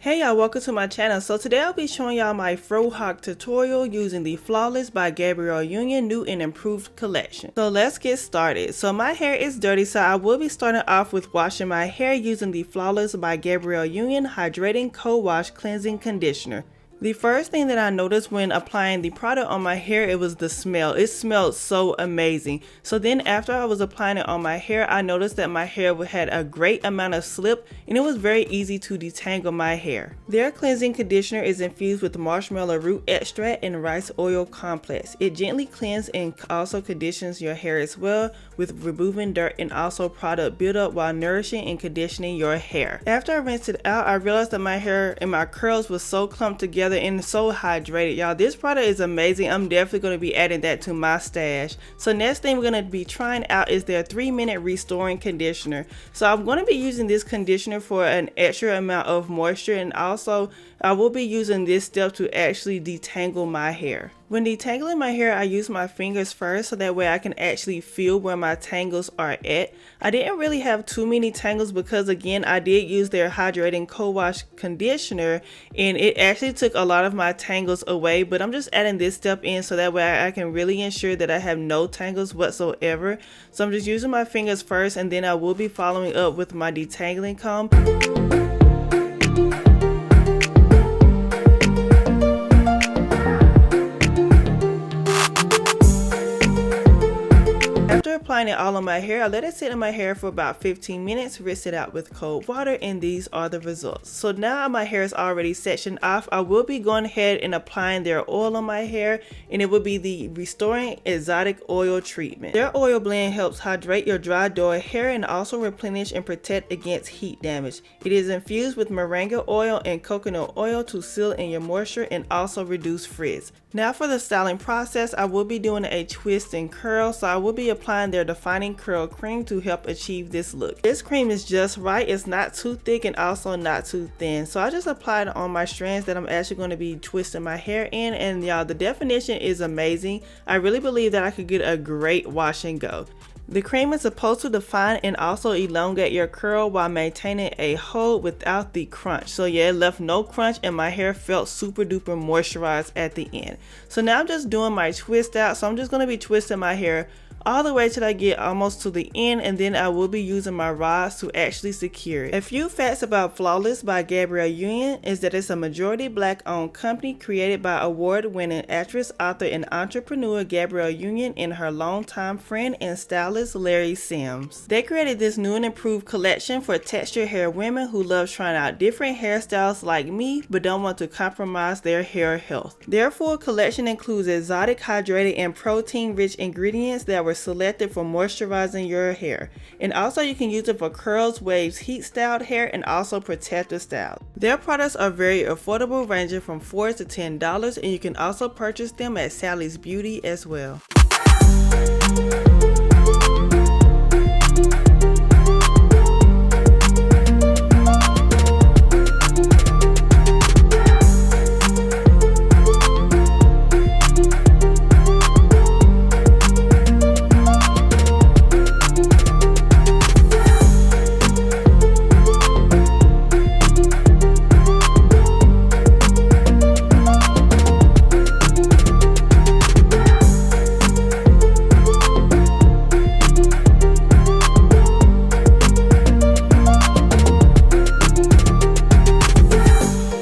Hey y'all, welcome to my channel. So today I'll be showing y'all my frohawk tutorial using the Flawless by Gabrielle Union new and improved collection. So let's get started. So my hair is dirty, so I will be starting off with washing my hair using the Flawless by Gabrielle Union Hydrating Co-Wash Cleansing Conditioner. The first thing that I noticed when applying the product on my hair, it was the smell. It smelled so amazing. So then after I was applying it on my hair, I noticed that my hair had a great amount of slip and it was very easy to detangle my hair. Their cleansing conditioner is infused with marshmallow root extract and rice oil complex. It gently cleanses and also conditions your hair as well, with removing dirt and also product buildup while nourishing and conditioning your hair. After I rinsed it out, I realized that my hair and my curls was so clumped together and so hydrated. Y'all, this product is amazing. I'm definitely going to be adding that to my stash. So next thing we're going to be trying out is their 3-minute restoring conditioner. So I'm going to be using this conditioner for an extra amount of moisture, and also I will be using this step to actually detangle my hair. When detangling my hair, I use my fingers first so that way I can actually feel where my tangles are at. I didn't really have too many tangles because again, I did use their hydrating co-wash conditioner and it actually took a lot of my tangles away, but I'm just adding this step in so that way I can really ensure that I have no tangles whatsoever. So I'm just using my fingers first, and then I will be following up with my detangling comb. Applying it all on my hair, I let it sit in my hair for about 15 minutes, rinse it out with cold water, and these are the results. So now my hair is already sectioned off. I will be going ahead and applying their oil on my hair, and it will be the Restoring Exotic Oil Treatment. Their oil blend helps hydrate your dry, dull hair and also replenish and protect against heat damage. It is infused with moringa oil and coconut oil to seal in your moisture and also reduce frizz. Now for the styling process, I will be doing a twist and curl, so I will be applying their defining curl cream to help achieve this look. This cream is just right. It's not too thick and also not too thin. So I just applied it on my strands that I'm actually going to be twisting my hair in, and y'all, the definition is amazing. I really believe that I could get a great wash and go. The cream is supposed to define and also elongate your curl while maintaining a hold without the crunch. So yeah, it left no crunch and my hair felt super duper moisturized at the end. So now I'm just doing my twist out. So I'm just going to be twisting my hair all the way till I get almost to the end, and then I will be using my rods to actually secure it. A few facts about Flawless by Gabrielle Union is that it's a majority black owned company created by award-winning actress, author, and entrepreneur Gabrielle Union and her longtime friend and stylist Larry Sims. They created this new and improved collection for textured hair women who love trying out different hairstyles like me but don't want to compromise their hair health. Their full collection includes exotic, hydrated, and protein-rich ingredients that were selected for moisturizing your hair, and also you can use it for curls, waves, heat styled hair, and also protective styles. Their products are very affordable, ranging from $4 to $10, and you can also purchase them at Sally's Beauty as well.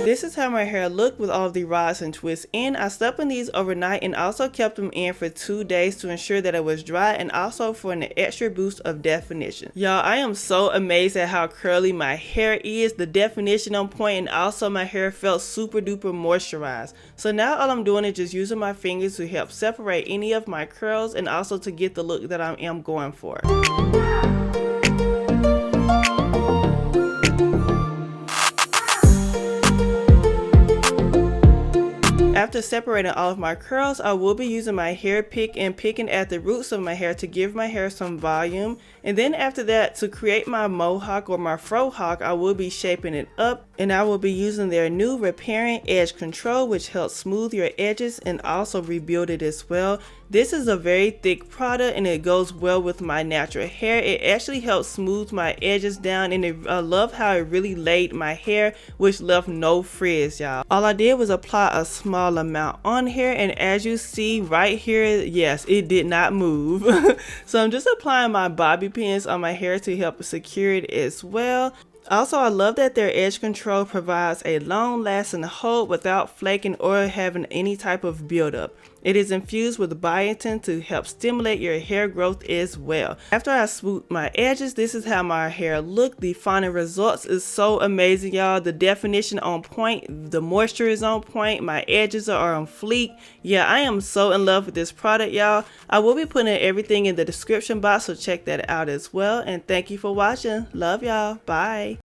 This is how my hair looked with all of the rods and twists in. I slept in these overnight and also kept them in for 2 days to ensure that it was dry and also for an extra boost of definition. Y'all, I am so amazed at how curly my hair is, the definition on point, and also my hair felt super duper moisturized. So now all I'm doing is just using my fingers to help separate any of my curls and also to get the look that I am going for. After separating all of my curls, I will be using my hair pick and picking at the roots of my hair to give my hair some volume. And then after that, to create my mohawk or my frohawk, I will be shaping it up And I will be using their new repairing edge control, which helps smooth your edges and also rebuild it as well. This is a very thick product and it goes well with my natural hair. It actually helps smooth my edges down, and I love how it really laid my hair, which left no frizz, y'all. All I did was apply a small amount on here, and as you see right here, yes, it did not move. So I'm just applying my bobby pins on my hair to help secure it as well. Also, I love that their edge control provides a long-lasting hold without flaking or having any type of buildup. It is infused with biotin to help stimulate your hair growth as well. After I swoop my edges, this is how my hair looked. The final results is so amazing, y'all. The definition on point, the moisture is on point, my edges are on fleek. Yeah, I am so in love with this product, y'all. I will be putting everything in the description box, so check that out as well. And thank you for watching. Love y'all. Bye.